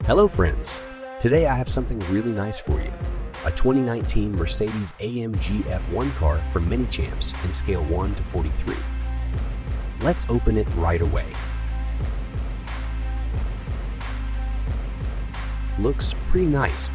Hello friends! Today I have something really nice for you. A 2019 Mercedes AMG F1 car from Minichamps in scale 1 to 43. Let's open it right away. Looks pretty nice.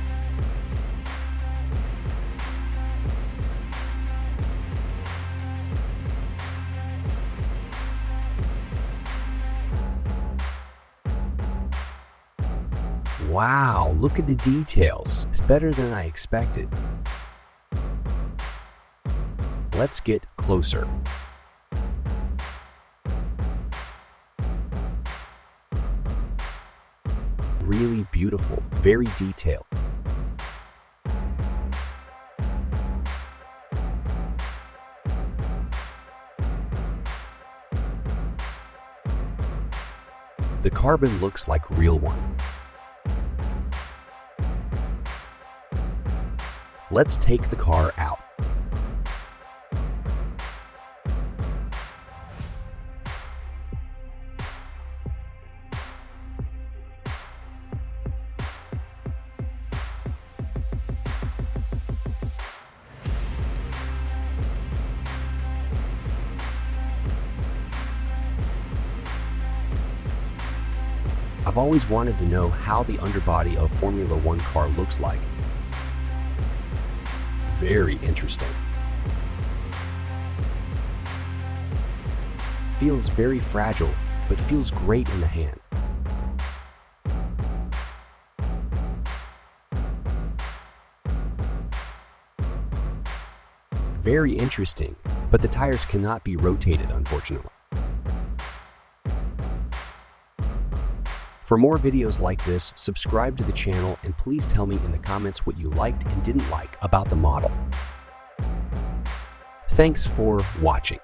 Wow, look at the details. It's better than I expected. Let's get closer. Really beautiful, very detailed. The carbon looks like real one. Let's take the car out. I've always wanted to know how the underbody of a Formula One car looks like. Very interesting. Feels very fragile, but feels great in the hand. Very interesting, but the tires cannot be rotated, unfortunately. For more videos like this, subscribe to the channel and please tell me in the comments what you liked and didn't like about the model. Thanks for watching.